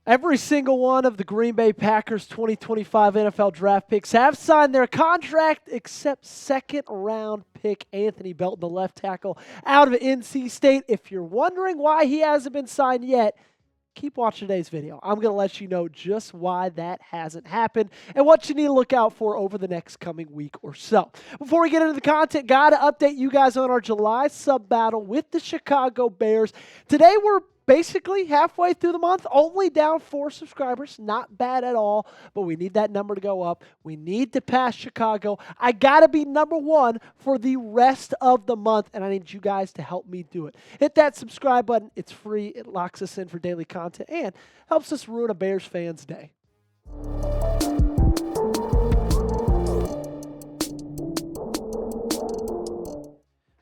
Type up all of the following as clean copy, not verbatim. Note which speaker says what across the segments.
Speaker 1: Every single one of the Green Bay Packers 2025 NFL draft picks have signed their contract except second-round pick Anthony Belton, the left tackle out of NC State. If you're wondering why he hasn't been signed yet, keep watching today's video. I'm going to let you know just why that hasn't happened and what you need to look out for over the next coming week or so. Before we get into the content, got to update you guys on our July sub battle with the Chicago Bears. Today we're basically halfway through the month, only down 4 subscribers. Not bad at all, but we need that number to go up. We need to pass Chicago. I got to be number 1 for the rest of the month, and I need you guys to help me do it. Hit that subscribe button. It's free. It locks us in for daily content and helps us ruin a Bears fan's day.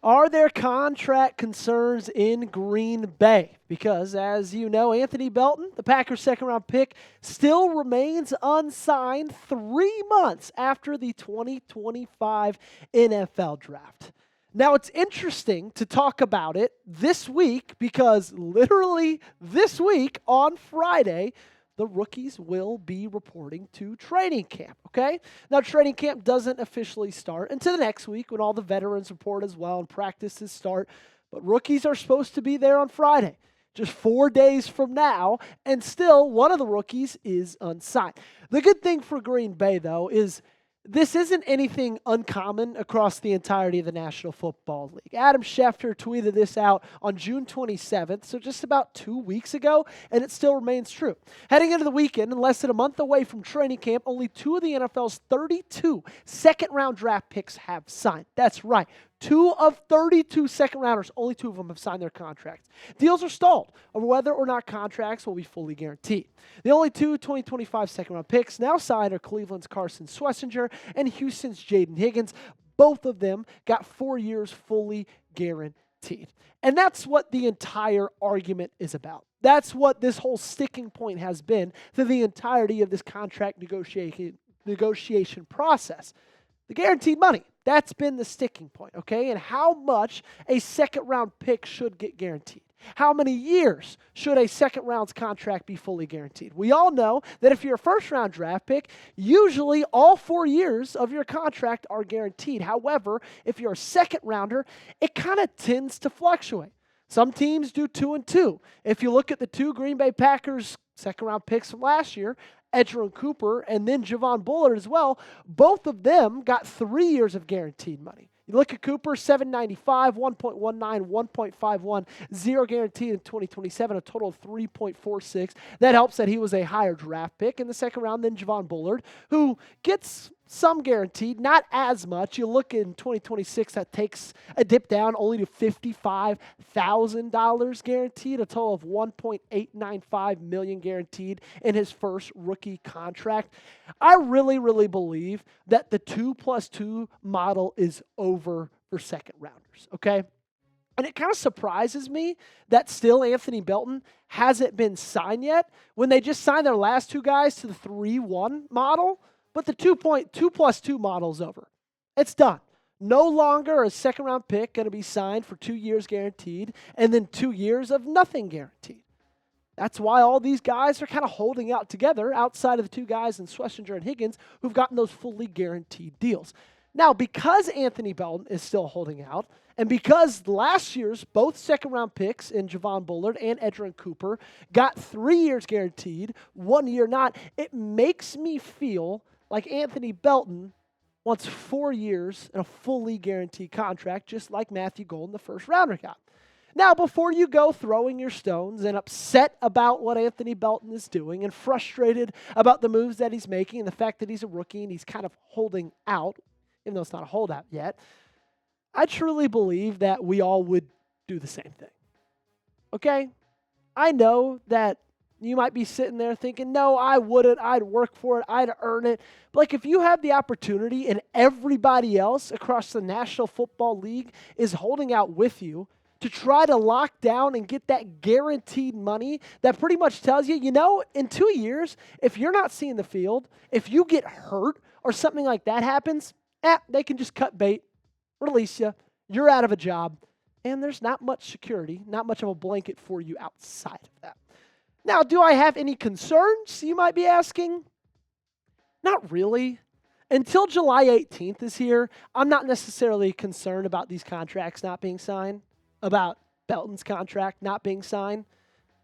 Speaker 1: Are there contract concerns in Green Bay? Because, as you know, Anthony Belton, the Packers' second-round pick, still remains unsigned 3 months after the 2025 NFL Draft. Now, it's interesting to talk about it this week because literally this week on Friday, the rookies will be reporting to training camp, okay? Now, training camp doesn't officially start until the next week when all the veterans report as well and practices start, but rookies are supposed to be there on Friday, just 4 days from now, and still one of the rookies is unsigned. The good thing for Green Bay, though, is this isn't anything uncommon across the entirety of the National Football League. Adam Schefter tweeted this out on June 27th, so just about 2 weeks ago, and it still remains true. Heading into the weekend, and less than a month away from training camp, only 2 of the NFL's 32 second-round draft picks have signed. That's right. 2 of 32 second-rounders, only 2 of them have signed their contracts. Deals are stalled over whether or not contracts will be fully guaranteed. The only 2 2025 second-round picks now signed are Cleveland's Carson Schwesinger and Houston's Jayden Higgins. Both of them got 4 years fully guaranteed. And that's what the entire argument is about. That's what this whole sticking point has been through the entirety of this contract negotiation process. The guaranteed money. That's been the sticking point, okay? And how much a second-round pick should get guaranteed. How many years should a second-round's contract be fully guaranteed? We all know that if you're a first-round draft pick, usually all 4 years of your contract are guaranteed. However, if you're a second-rounder, it kind of tends to fluctuate. Some teams do 2 and 2. If you look at the 2 Green Bay Packers second-round picks from last year, Edgerrin Cooper and then Javon Bullard as well, both of them got 3 years of guaranteed money. You look at Cooper, $795, $1.19, $1.51, 0 guaranteed in 2027, a total of $3.46. That helps that he was a higher draft pick in the second round than Javon Bullard, who gets some guaranteed, not as much. You look in 2026, that takes a dip down only to $55,000 guaranteed, a total of $1.895 million guaranteed in his first rookie contract. I really, really believe that the 2+2 model is over for second rounders, okay? And it kind of surprises me that still Anthony Belton hasn't been signed yet when they just signed their last 2 guys to the 3-1 model. But the 2+2 model is over. It's done. No longer a second-round pick going to be signed for 2 years guaranteed and then 2 years of nothing guaranteed. That's why all these guys are kind of holding out together outside of the 2 guys in Schwesinger and Higgins who've gotten those fully guaranteed deals. Now, because Anthony Belton is still holding out, and because last year's both second-round picks in Javon Bullard and Edgerrin Cooper got 3 years guaranteed, 1 year not, it makes me feel like Anthony Belton wants 4 years and a fully guaranteed contract, just like Matthew Golden, the first rounder, got. Now, before you go throwing your stones and upset about what Anthony Belton is doing and frustrated about the moves that he's making and the fact that he's a rookie and he's kind of holding out, even though it's not a holdout yet, I truly believe that we all would do the same thing. Okay? I know that you might be sitting there thinking, no, I wouldn't. I'd work for it. I'd earn it. But like if you have the opportunity and everybody else across the National Football League is holding out with you to try to lock down and get that guaranteed money that pretty much tells you, you know, in 2 years, if you're not seeing the field, if you get hurt or something like that happens, they can just cut bait, release you, you're out of a job, and there's not much security, not much of a blanket for you outside of that. Now, do I have any concerns, you might be asking? Not really. Until July 18th is here, I'm not necessarily concerned about these contracts not being signed, about Belton's contract not being signed.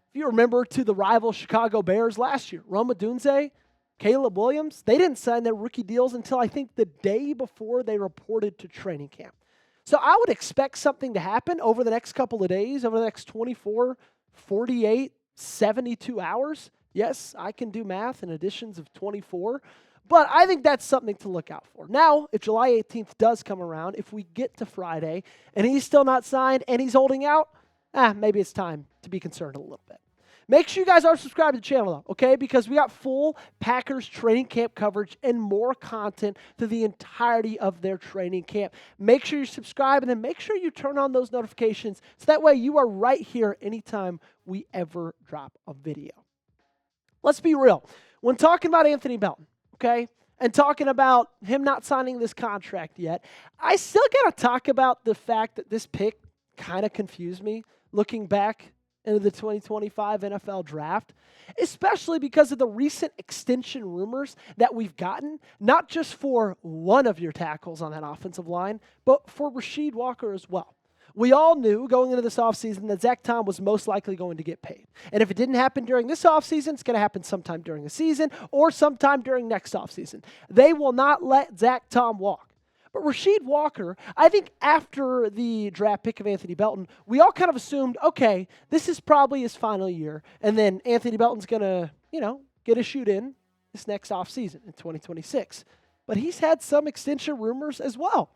Speaker 1: If you remember to the rival Chicago Bears last year, Rome Odunze, Caleb Williams, they didn't sign their rookie deals until I think the day before they reported to training camp. So I would expect something to happen over the next couple of days, over the next 24, 48, 72 hours. Yes, I can do math in additions of 24. But I think that's something to look out for. Now, if July 18th does come around, if we get to Friday and he's still not signed and he's holding out, maybe it's time to be concerned a little bit. Make sure you guys are subscribed to the channel, though, okay? Because we got full Packers training camp coverage and more content through the entirety of their training camp. Make sure you subscribe, and then make sure you turn on those notifications so that way you are right here anytime we ever drop a video. Let's be real. When talking about Anthony Belton, okay, and talking about him not signing this contract yet, I still got to talk about the fact that this pick kind of confused me looking back into the 2025 NFL draft, especially because of the recent extension rumors that we've gotten, not just for one of your tackles on that offensive line, but for Rasheed Walker as well. We all knew going into this offseason that Zach Tom was most likely going to get paid. And if it didn't happen during this offseason, it's going to happen sometime during the season or sometime during next offseason. They will not let Zach Tom walk. But Rasheed Walker, I think after the draft pick of Anthony Belton, we all kind of assumed, okay, this is probably his final year. And then Anthony Belton's going to, get a shoot in this next offseason in 2026. But he's had some extension rumors as well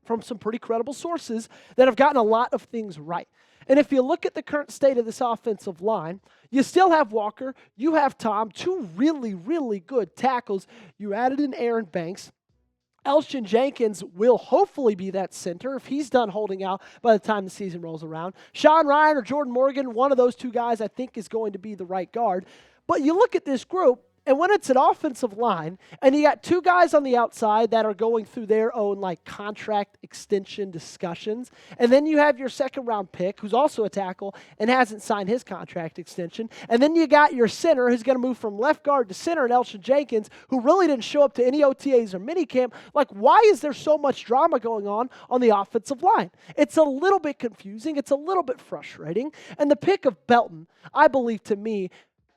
Speaker 1: from some pretty credible sources that have gotten a lot of things right. And if you look at the current state of this offensive line, you still have Walker, you have Tom, two really, really good tackles. You added in Aaron Banks. Elgton Jenkins will hopefully be that center if he's done holding out by the time the season rolls around. Sean Ryan or Jordan Morgan, one of those two guys I think is going to be the right guard. But you look at this group, and when it's an offensive line, and you got two guys on the outside that are going through their own contract extension discussions, and then you have your second-round pick, who's also a tackle and hasn't signed his contract extension, and then you got your center, who's going to move from left guard to center, and Elgton Jenkins, who really didn't show up to any OTAs or minicamp. Why is there so much drama going on the offensive line? It's a little bit confusing. It's a little bit frustrating. And the pick of Belton, I believe, to me,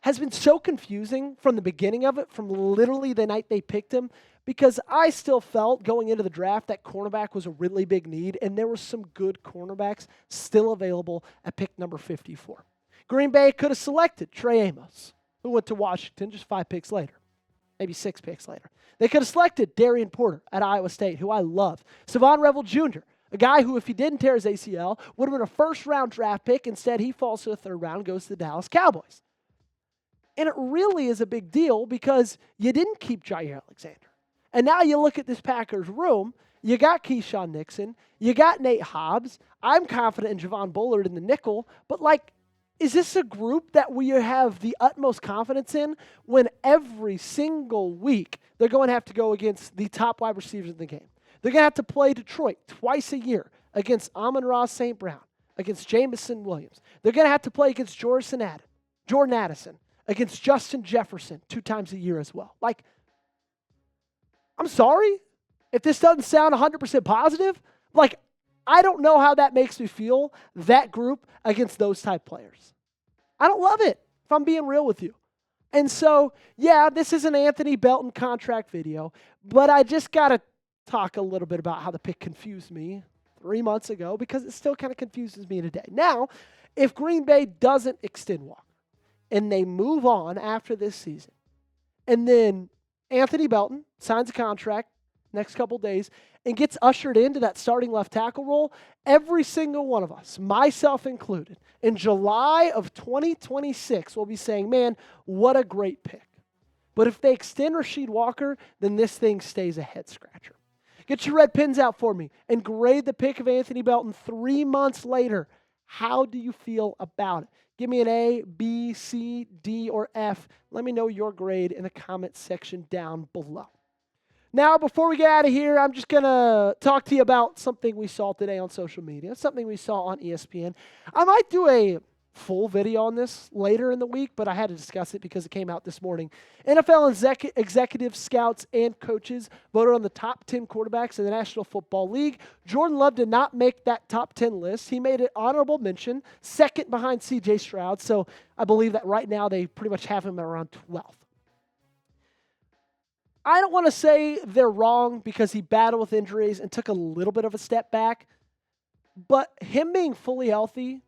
Speaker 1: has been so confusing from the beginning of it, from literally the night they picked him, because I still felt going into the draft that cornerback was a really big need, and there were some good cornerbacks still available at pick number 54. Green Bay could have selected Trey Amos, who went to Washington just 5 picks later, maybe 6 picks later. They could have selected Darian Porter at Iowa State, who I love. Savon Revel Jr., a guy who, if he didn't tear his ACL, would have been a first-round draft pick. Instead, he falls to the 3rd round, goes to the Dallas Cowboys. And it really is a big deal because you didn't keep Jair Alexander. And now you look at this Packers room, you got Keyshawn Nixon, you got Nate Hobbs. I'm confident in Javon Bullard in the nickel, but is this a group that we have the utmost confidence in when every single week they're going to have to go against the top wide receivers in the game? They're going to have to play Detroit twice a year against Amon-Ra St. Brown, against Jamison Williams. They're going to have to play against Jordan Addison, against Justin Jefferson 2 times a year as well. I'm sorry if this doesn't sound 100% positive. I don't know how that makes me feel, that group against those type players. I don't love it, if I'm being real with you. And so, yeah, this is an Anthony Belton contract video, but I just got to talk a little bit about how the pick confused me 3 months ago because it still kind of confuses me today. Now, if Green Bay doesn't extend Walker, and they move on after this season, and then Anthony Belton signs a contract next couple days and gets ushered into that starting left tackle role, every single one of us, myself included, in July of 2026 will be saying, man, what a great pick. But if they extend Rasheed Walker, then this thing stays a head-scratcher. Get your red pens out for me and grade the pick of Anthony Belton 3 months later. How do you feel about it? Give me an A, B, C, D, or F. Let me know your grade in the comment section down below. Now, before we get out of here, I'm just going to talk to you about something we saw today on social media, something we saw on ESPN. I might do a full video on this later in the week, but I had to discuss it because it came out this morning. NFL executives, scouts, and coaches voted on the top 10 quarterbacks in the National Football League. Jordan Love did not make that top 10 list. He made an honorable mention, second behind C.J. Stroud, so I believe that right now they pretty much have him at around 12th. I don't want to say they're wrong because he battled with injuries and took a little bit of a step back, but him being fully healthy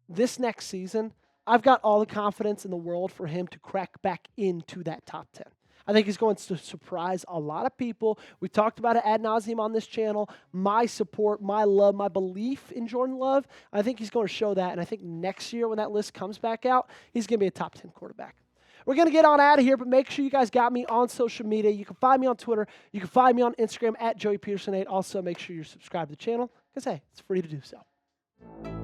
Speaker 1: this next season, I've got all the confidence in the world for him to crack back into that top 10. I think he's going to surprise a lot of people. We talked about it ad nauseum on this channel. My support, my love, my belief in Jordan Love, I think he's going to show that. And I think next year when that list comes back out, he's going to be a top 10 quarterback. We're going to get on out of here, but make sure you guys got me on social media. You can find me on Twitter. You can find me on Instagram at JoeyPeterson8. Also, make sure you're subscribed to the channel because, hey, it's free to do so.